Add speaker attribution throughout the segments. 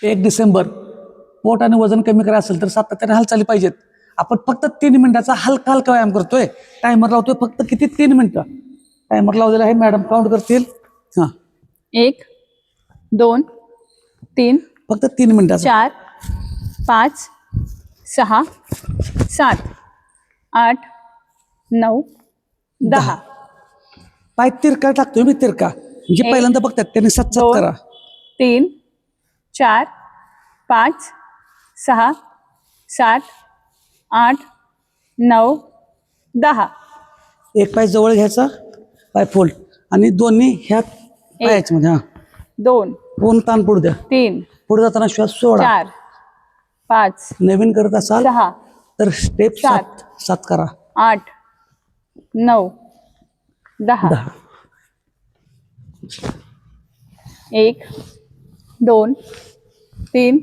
Speaker 1: 1 डिसेंबर पोट आणि वजन कमी करायचं असेल तर सातत्याने हालचाली पाहिजेत. आपण फक्त 3 मिनिटाचा हलका हलका व्यायाम करतोय. टायमर लावतोय फक्त किती 3 मिनिटं. टायमर लावलेला आहे, मॅडम काउंट करतील. हां
Speaker 2: 1 2 3
Speaker 1: फक्त 3 मिनिटाचा.
Speaker 2: 4 5 6 7 8 9 10.
Speaker 1: पाय तिरका टाकतोय मी, तिरका. जे
Speaker 2: 1
Speaker 1: पहिल्यांदा बघतात त्यांनी 7
Speaker 2: 2
Speaker 1: करा.
Speaker 2: 3 4 5 6 7 8 9 10.
Speaker 1: एक पाय जवळ घ्यायचा, पाय फोल्ड, आणि दोन्ही ह्या पायाच्या मध्ये. हां
Speaker 2: 2
Speaker 1: पूर्ण ताण पडू द्या.
Speaker 2: 3
Speaker 1: पुढे जाताना श्वास सोडा.
Speaker 2: 4 5
Speaker 1: नवीन करत असाल
Speaker 2: 6
Speaker 1: तर स्टेप 7 करा.
Speaker 2: 8 9 10. 1 2 3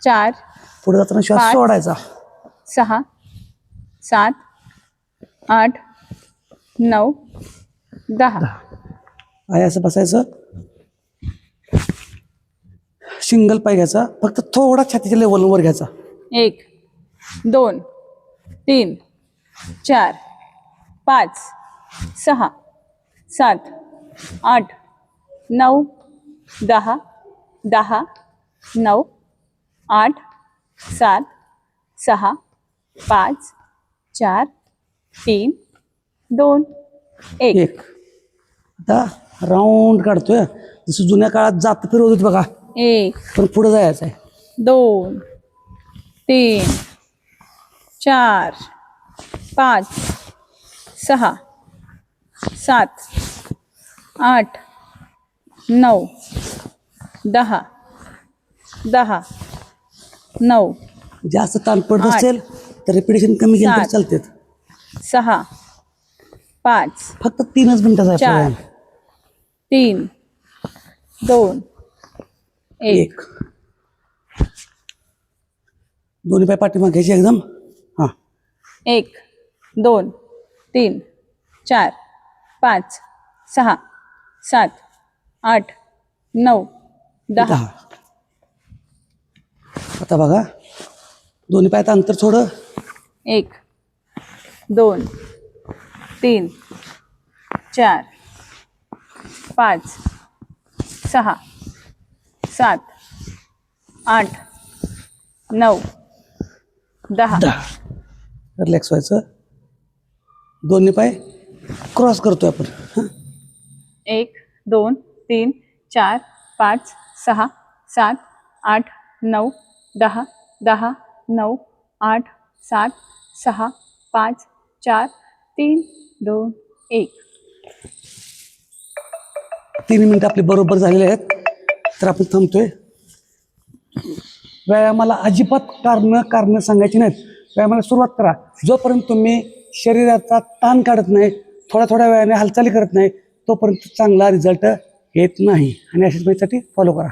Speaker 2: 4
Speaker 1: पुढे जाताना श्वास
Speaker 2: 5
Speaker 1: सोडायचा.
Speaker 2: 6 7 8 9 10.
Speaker 1: पाय असं बसायचं. सिंगल पाय घ्यायचा, फक्त थोडा छातीच्या लेवलवर घ्यायचा.
Speaker 2: 1 2 3 4 5 6 7 8 9 10 10 9 8 7 6 5 4 3 2 1.
Speaker 1: आता राऊंड काढतोय, जसं जुन्या काळात जात फिरवत होते बघा,
Speaker 2: 1
Speaker 1: पण पुढे जायचं आहे.
Speaker 2: 2 3 4 5 6 7 8 9 10 10 9
Speaker 1: जास्त ताण पडत
Speaker 2: 8
Speaker 1: असेल तर रिपिटेशन कमी केलं तर
Speaker 2: 7
Speaker 1: चालते.
Speaker 2: 6 5
Speaker 1: फक्त 3च मिनिटाचा आहे
Speaker 2: 4
Speaker 1: व्यायाम.
Speaker 2: 3 2 1.
Speaker 1: दोन्ही पाय पाठीमागे घ्यायचे एकदम. हां
Speaker 2: 1 2 3 4 5 6 7 8 9 10.
Speaker 1: आता बघा, दोन्ही पायात अंतर थोडं.
Speaker 2: 1 2 3 4 5 6 7 8 9 10.
Speaker 1: रिलॅक्स व्हायचं. दोन्ही पाय क्रॉस करतोय आपण.
Speaker 2: 1 2 3 4 5 6 7 8 9 10 10 9 8 7 6 5 4 3 2 1.
Speaker 1: 3 मिनिटं आपले बरोबर झालेले आहेत, तर आपण थांबतोय. व्यायामाला अजिबात कारण सांगायची नाहीत. व्यायामाला सुरुवात करा. जोपर्यंत तुम्ही शरीराचा ताण काढत नाही, थोड्या थोड्या वेळाने हालचाली करत नाही, तोपर्यंत चांगला रिझल्ट येत नाही. आणि अशाच वेळेसाठी फॉलो करा.